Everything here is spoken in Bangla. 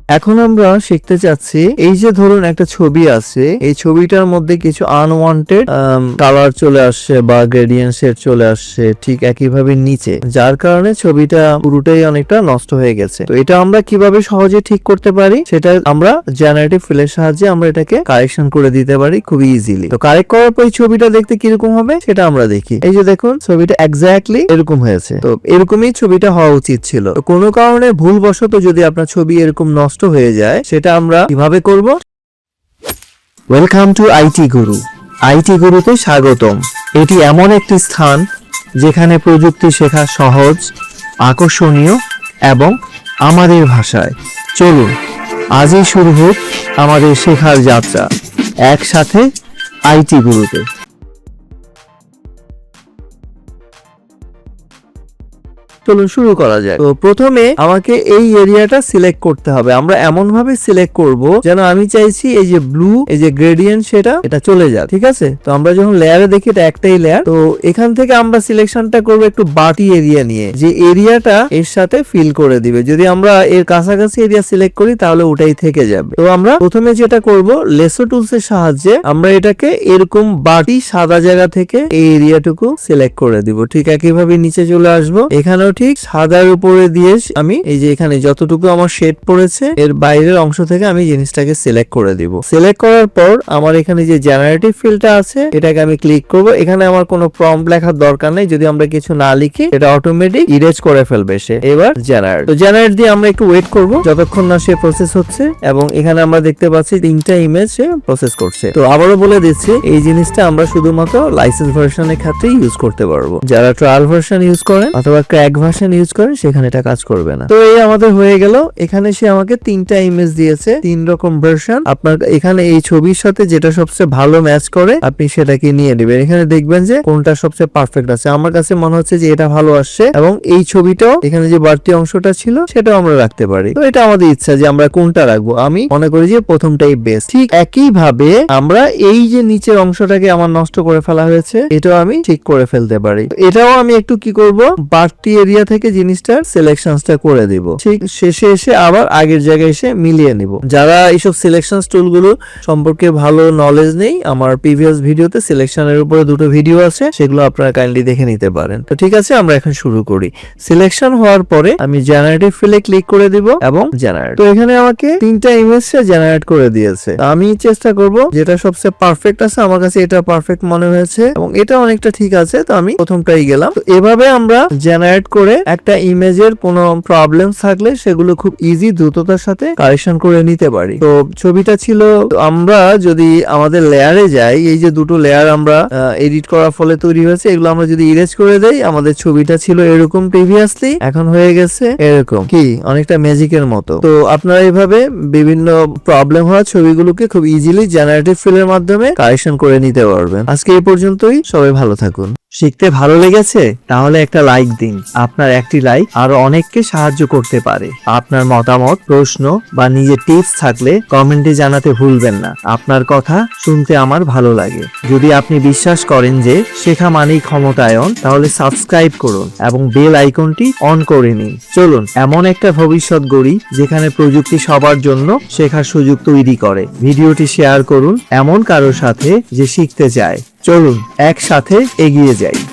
এখন আমরা শিখতে চাচ্ছি এই যে ধরুন একটা ছবি আছে, এই ছবিটার মধ্যে কিছু আনওয়ান্টেড কালার চলে আসছে বা গ্রেডিয়েন্ট শেড চলে আসছে ঠিক একইভাবে নিচে, যার কারণে ছবিটা পুরোটাই অনেকটা নষ্ট হয়ে গেছে। তো এটা আমরা কিভাবে সহজে ঠিক করতে পারি সেটা আমরা জেনারেটিভ ফিলের সাহায্যে আমরা এটাকে কারেকশন করে দিতে পারি খুবই ইজিলি। তো কারেক্ট করার পর ছবিটা দেখতে কিরকম হবে সেটা আমরা দেখি। এই যে দেখুন ছবিটা এক্স্যাক্টলি এরকম হয়েছে। তো এরকমই ছবিটা হওয়া উচিত ছিল। তো কোনো কারণে ভুলবশত যদি আপনার ছবি এরকম নষ্ট হয়ে যায় সেটা আমরা কিভাবে করব? Welcome to IT Guru. IT গুরুতে স্বাগতম। এটি এমন একটি স্থান যেখানে প্রযুক্তি শেখা সহজ, আকর্ষণীয় এবং আমাদের ভাষায়। চলুন আজই শুরু হোক আমাদের শেখার যাত্রা একসাথে আইটি গুরুতে। চলুন শুরু করা যায়। তো প্রথমে আমাকে এই এরিয়াটা সিলেক্ট করতে হবে। আমরা এমন ভাবে সিলেক্ট করব যেন আমি চাইছি এই যে ব্লু, এই যে গ্রেডিয়েন্ট এটা চলে যাক, ঠিক আছে? তো আমরা যখন লেয়ারে দেখি এটা একটাই লেয়ার, তো এখান থেকে আমরা সিলেকশনটা করব একটু বাটি এরিয়া নিয়ে, যে এরিয়াটা এর সাথে ফিল করে দিবে। যদি আমরা এর কাছাকাছি এরিয়া সিলেক্ট করি তাহলে ওটাই থেকে যাবে। তো আমরা প্রথমে যেটা করব, লেসো টুলস এর সাহায্যে আমরা এটাকে এরকম বাটি সাদা জায়গা থেকে এই এরিয়াটুকু সিলেক্ট করে দিব। ঠিক একইভাবে নিচে চলে আসবো, এখানেও ঠিক সাদার উপরে দিয়ে আমি এই যে এখানে যতটুকু আমার শেড পড়েছে এর বাইরের অংশ থেকে আমি জিনিসটাকে সিলেক্ট করে দিব। সিলেক্ট করার পর আমার এখানে যে জেনারেটিভ ফিল্ডটা আছে এটাকে আমি ক্লিক করব। এখানে আমার কোনো প্রম্পট লেখার দরকার নেই, যদি আমরা কিছু না লিখি এটা অটোমেটিক ইরেজ করে ফেলবে সে। এবার জেনারেট, তো জেনারেট দিয়ে আমরা একটু ওয়েট করব যতক্ষণ না সে প্রসেস হচ্ছে, এবং এখানে আমরা দেখতে পাচ্ছি 3টা ইমেজ সে প্রসেস করছে। তো আবারও বলে দিচ্ছি এই জিনিসটা আমরা শুধুমাত্র লাইসেন্স ভার্সনের ক্ষেত্রেই ইউজ করতে পারবো। যারা ট্রায়াল ভার্সন ইউজ করেন অথবা ক্র্যাক ভার্সন ইউজ করেন সেখানে এটা কাজ করবে না। তো এই আমাদের হয়ে গেল। এখানে সে আমাকে 3টা ইমেজ দিয়েছে, 3 রকম ভার্সন। আপনার এখানে এই ছবির সাথে যেটা সবচেয়ে ভালো ম্যাচ করে আপনি সেটাকে নিয়ে নেবেন। এখানে দেখবেন যে কোনটা সবচেয়ে পারফেক্ট আছে। আমার কাছে মনে হচ্ছে যে এটা ভালো আসছে, এবং এই ছবিটাও এখানে যে বাড়তি অংশটা ছিল সেটাও আমরা রাখতে পারি। তো এটা আমাদের ইচ্ছা যে আমরা কোনটা রাখবো। আমি মনে করি যে প্রথমটাই বেস্ট। ঠিক একই ভাবে আমরা এই যে নিচের অংশটাকে আমার নষ্ট করে ফেলা হয়েছে এটাও আমি ঠিক করে ফেলতে পারি। এটাও আমি একটু কি করব, বাড়তি এরিয়া থেকে জিনিসটার সিলেকশনসটা করে দিব। ঠিক শেষে এসে আবার আগের জায়গায় এসে মিলিয়ে নিব। যারা এইসব সিলেকশন টুলগুলো সম্পর্কে ভালো নলেজ নেই, আমার প্রিভিয়াস ভিডিওতে সিলেকশনের উপরে 2টো ভিডিও আছে, সেগুলো আপনারা কাইন্ডলি দেখে নিতে পারেন। তো ঠিক আছে, আমরা এখন শুরু করি। সিলেকশন হওয়ার পরে আমি জেনারেটিভ ফিলে ক্লিক করে দিব এবং জেনারেট। তো এখানে আমাকে 3টা ইমেজ জেনারেট করে দিয়েছে। আমি চেষ্টা করব যেটা সবচেয়ে পারফেক্ট আছে, আমার কাছে এটা পারফেক্ট মনে হয়েছে এবং এটা অনেকটা ঠিক আছে, তো আমি প্রথমটাই গেলাম। তো এভাবে আমরা জেনারেট করে একটা ইমেজের কোনো প্রবলেম থাকলে সেগুলো খুব ইজি দ্রুততার সাথে কারেকশন করে নিতে পারি। তো ছবিটা ছিল, আমরা যদি আমাদের লেয়ারে যাই, এই যে 2টো লেয়ার আমরা এডিট করার ফলে তৈরি হয়েছে, এগুলো আমরা যদি ইরেজ করে দেই, আমাদের ছবিটা ছিল এরকম প্রিভিয়াসলি, এখন হয়ে গেছে এরকম, কি অনেকটা ম্যাজিকের মতো। তো আপনারা এইভাবে বিভিন্ন প্রবলেম হওয়া ছবিগুলোকে খুব ইজিলি জেনারেটিভ ফিলের মাধ্যমে কারেকশন করে নিতে পারবেন। আজকে এই পর্যন্তই, সবাই ভালো থাকুন। শিখতে ভালো লেগেছে? তাহলে একটা লাইক দিন। আপনার একটি লাইক আরো অনেককে সাহায্য করতে পারে। আপনার মতামত, প্রশ্ন বা নিজের টিপস থাকলে কমেন্টে জানাতে ভুলবেন না। আপনার কথা শুনতে আমার ভালো লাগে। যদি আপনি বিশ্বাস করেন যে শেখা মানেই ক্ষমতায়ন, তাহলে সাবস্ক্রাইব করুন এবং বেল আইকনটি অন করে নিন। চলুন এমন একটা ভবিষ্যৎ গড়ি যেখানে প্রযুক্তি সবার জন্য শেখার সুযোগ তৈরি করে। ভিডিওটি শেয়ার করুন এমন কারোর সাথে যে শিখতে চায়। চলুন একসাথে এগিয়ে যাই।